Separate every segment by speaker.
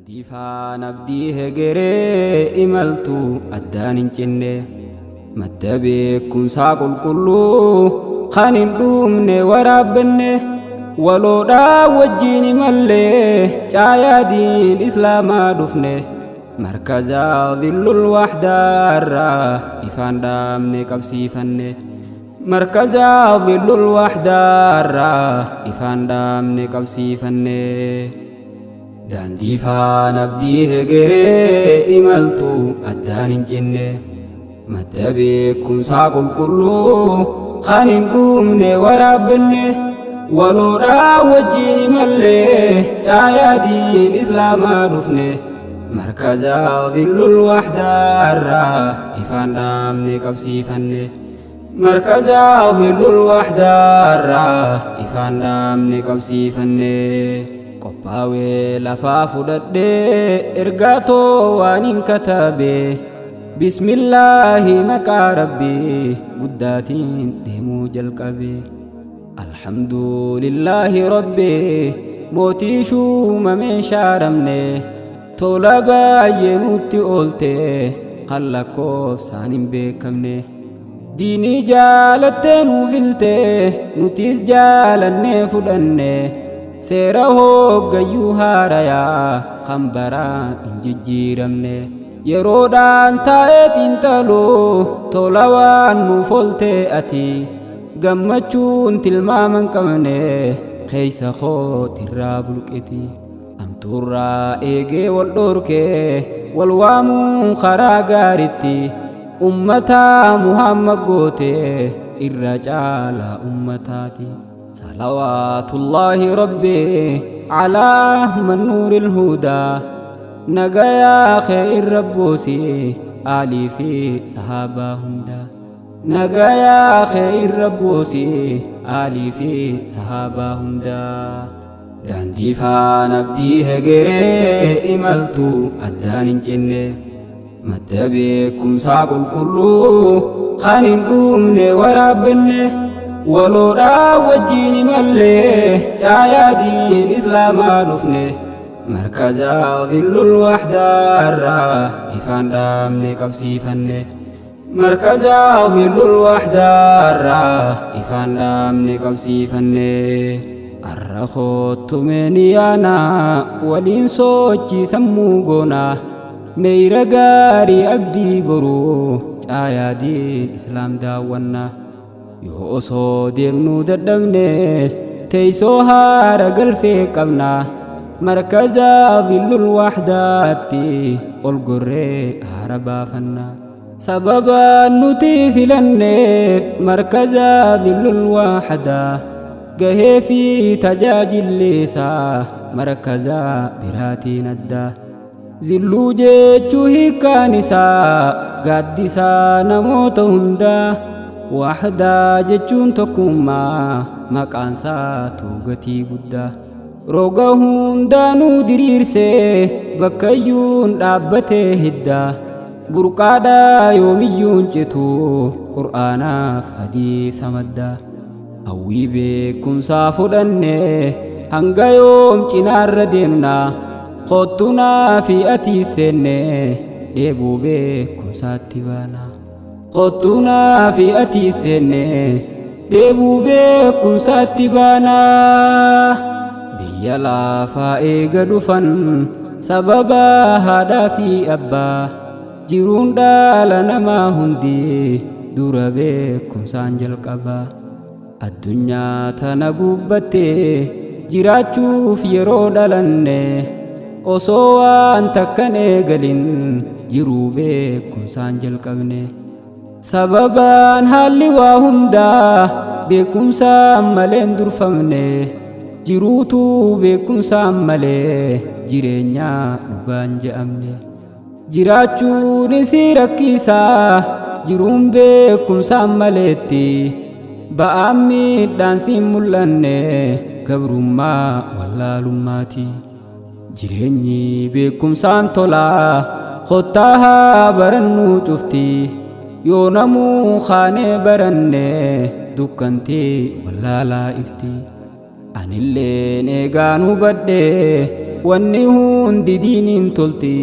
Speaker 1: ديفان أبدي هجري إملتو أدان جنة مدبكم ساقل كله خان دومن ورابن ولو دا وجيني ملي جايا دين إسلام دفنه مركز ظل الوحدة الرا إفان دامن كبسي فنه مركز ظل الوحدة الرا إفان دامن كبسي فنه دان ديفان أبدي هجري إملتو أدان جنة مدبكم ساقل كله خان دومن ورابن ولو دا وجيني ملي جايا دين إسلام دفنه مركز ظل الوحدة الرا إفان دامن كبسي فنه مركز ظل الوحدة الرا إفان دامن كبسي فنه قباوي لفاف دد إرغاتو وانين كتابي بسم الله مكا ربي قداتين ديمو جلقبي الحمد لله ربي موتي شو ممن شارمني طلبا ينوتي أولتي خلقوف سانين بكمني ديني جالتين وفلتي نوتيس جالني فدني سيره قيوها ريا خمبران انججيرمني يرودان تايتين تلو طلوان نفولتي أتي قمتشون تلمامن كمني خيس خوت الرابلكتي أمتورا إيجي والدوركي والوامون خراغارتي أمتا محمد قوتي الرجال أمتاتي صلوات الله ربي على من نور الهدى نجايا خير ربوسي آلي في صحابة هندا نجايا خير ربوسي آلي في صحابة هندا دان ديفان أبدي هجري إملتو أدان جنة مدبكم ساقل كله خان دومن ورابن ولو دا وجيني ملي جايا دين إسلام دفنه مركز ظل الوحدة الرا إفان دامن كبسي فنه مركز ظل الوحدة الرا إفان دامن كبسي فنه الرخوت منيانا ولين سوچي سموغونا ميرغاري أبدي برو جايا دين إسلام داوانا yoo osoo deemnuu dadhabnees teessoo haara galfee qabna markaza dhillul wahdaatti ol gorree haara baafanna sababa nuti filanneef markaza dhillul wahdaa gahee fi tajaajilleesaa markaza biraatiin adda zilluu jechuu hiikaan isaa gaaddisaa namoota hundaa وحدا جتون تكوما مقانسا توغتي قدا روغهون دانو دريرسي بكيون دابته هدا برقادا يوميون جتو قرآنا فحديث مدا أوي بكم سافدني هنگا يوم چنار ديمنا خطنا في أتي سنة ديبو بكم ساتبانا قطنا في أتي سنة ديبو بكم ساتبانا بيلا فائق دفن سببا هذا في أبا جيرون دالنا ما هندي دور بكم سانجل قبا الدنيا تنقبتي جيراتشو في يرو دالنه أصوان تكني قلن جيرو بكم سانجل قبنه سببان حالي وهندا بكم ساملين درفمنه جروتو بكم ساملي جيرينيا لغان جأمنه جراچو نسير كيسا جروم بكم سامليتي بأمي دانسي ملنه كبرما ولا لماتي جيريني بكم سانتولا خطاها برنو تفتي يونمو خاني برنه دكانتي ولا لا افتي أني اللي نيغانو بدي wanni hundi diiniin tolti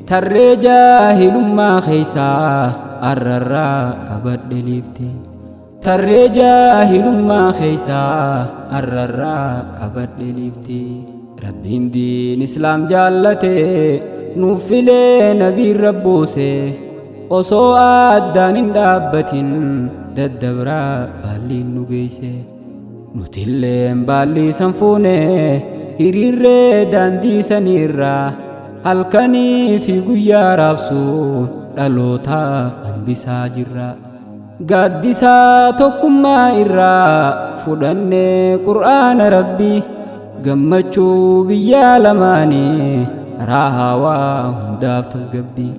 Speaker 1: tarree jaahilummaa keessaa arrarraa qabadhe liifti tarree jaahilummaa keessaa arrarraa qabadhe liifti rabbiin diin islaam jaallate nuuf filee nabiin rabboose osoo addaan hin dhaabbatin daddabraa baalliin nu geeyse nutilleen baallii san fuune hiriirree daandii sanirraa halkanii fi guyyaa raabsuun dhalootaaf hambisaa jirra gaaddisaa tokkummaa irraa fudhannee qur'aana rabbii gammachuu biyyaa lamaanii raahawaa hundaaf tasgabbii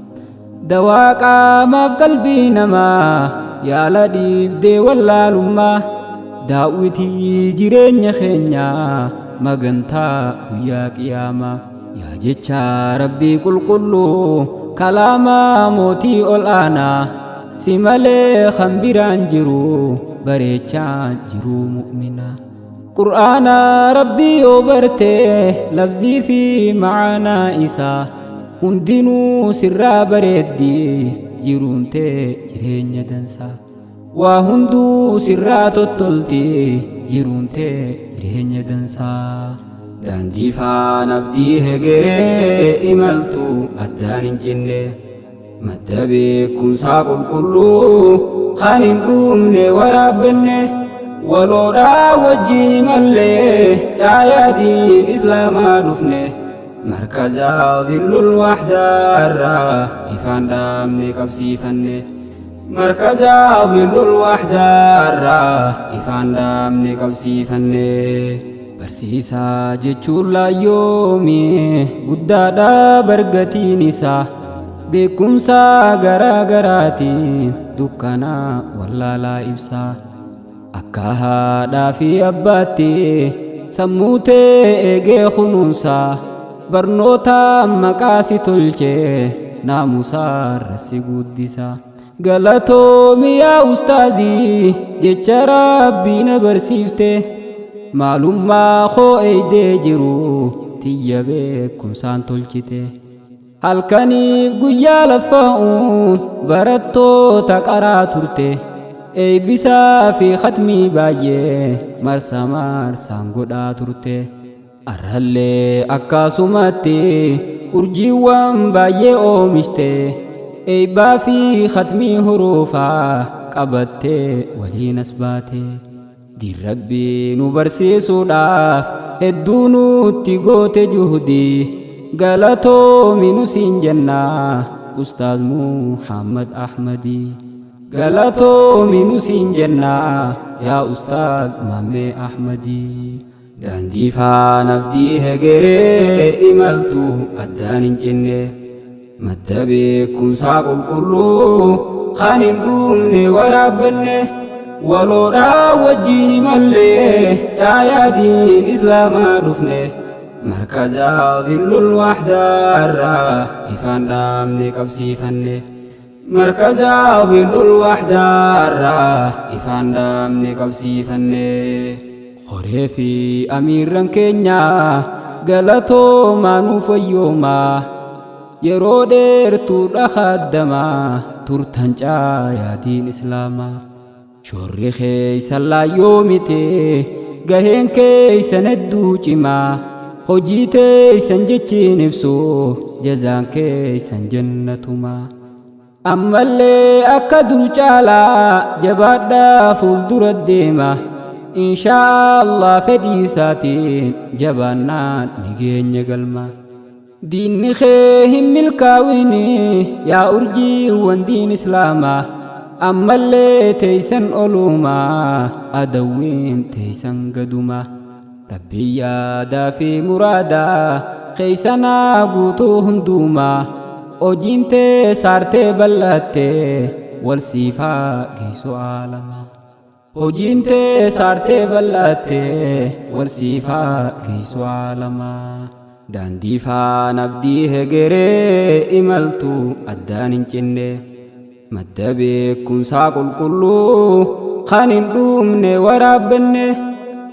Speaker 1: dawaa qaamaaf qalbii namaa yaala dhiibdee wallaalummaa daawwitii jireenya keenyaa magantaa guyyaa qiyaamaa yaa jecha rabbii qulqulluu kalaamaa mootii ol aanaa si malee kan biraan jiru bareechaan jiru mu'mina qur'aana rabbii yoo barte lafzii fi macaanaa isaa hundinuu sirraa bareeddi jiruun tee jireenya dansaa waa hunduu sirraa tottolti jiruun tee jireenya dansaa daandii faana abdii hegeree imaltu addaan hin cinne madda beekumsaa qulqulluu kan hin dhumne waraabbanne waloodhaa wajjin imallee caayaadiin islaamaa dhufne markazaa dhillul wahdaarraa ifaan dhaamne qabsiifanne markazaa dhillul wahdaarraa ifaan dhaamne qabsiifanne barsiisaa jechuun laayyoomi guddaadha bargatiin isaa beekumsaa garaa garaatiin dukkanaa wallaalaa ibsaa akka haadhaa fi abbaatti sammuu tee eegee kunuunsaa barnoota maqaa si tolchee naamusaa rassi guddisaa galatoomi yaa ustaazii jecha rabbii na barsiifte maalummaa koo eeydee jiru tiyya beekumsaan tolchite halkaniif guyyaa laffaa'uun barattoota qaraa turte eebbisaa fi khatmii baay'ee marsa marsaan godhaa turte arrallee akkasumatti urjiiwwan baay'ee oomishte eebbaa fi khatmii huruufaa qabattee waliin as baate diin rabbii nu barsiisuudhaaf hedduu nutti goote juhdii galatoomi nu siin jennaa ustaaz Muhammad Ahmadii galatoomi nu siin jennaa yaa ustaaz Maamee Ahmadii daandii faana abdii hegeree imaltu addaan hin cinne madda beekumsaa qulqulluu kan hin dhumne waraabbanne waloodhaa wajjin imallee caayaadiin islaamaa dhufne markazaa dhillul wahdaarraa ifaan dhaamne qabsiifanne markazaa dhillul wahdaarraa ifaan dhaamne qabsiifanne horee fi amiirran keenya galatoomaa nuuf wayyoomaa yeroo dheertuudha kaaddamaa turtan caayaadiin islaamaa shorri keeysan laayyoo mite gaheen keeysan hedduu cimaa hojii teeysan jechiin ibsu jazaan keeysan jannatumaa ammallee akka dur caalaa jabaadhaa fuuldura deema inshaa Allah fedhii isaatiin jabaannaan ni geenya galma diinni kee hin milkaawini yaa urjiiwwan diin islaamaa ammallee teeysan olumaa adawwiin teeysan gadumaa rabbii yaadaa fi muraadaa keeysanaa guutuu hundumaa hojiin tee saartee bal'attee wal siifaa geessu aalamaa hojiin tee saartee bal'attee wal siifaa geessu aalamaa daandii faana abdii hegeree imaltu addaan hin cinne madda beekumsaa qulqulluu kan hin dhumne waraabbanne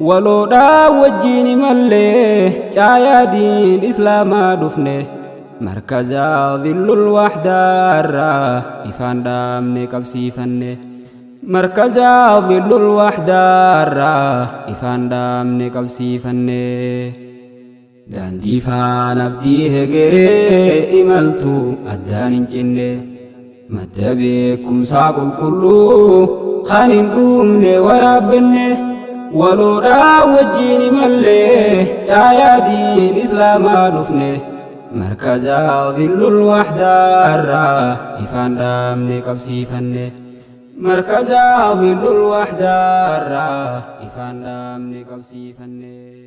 Speaker 1: ولودا وجيني ملي جايا دين إسلاما دفنه مركزا ظل الوحدة الرا إفان دامني كبسي فنه مركزا ظل الوحدة الرا إفان دامني كبسي فنه داندي فان أبديه غيري إملتو أدان جنة مدبكم ساقل كله خانين دومني ورابنه ولودا وجيني ملي جايا دين إسلاما دفنه مركزا ظل الوحدة الرا إفان دامني كبسي فنه مركزا ظل الوحدة الرا إفان دامني كبسي فنه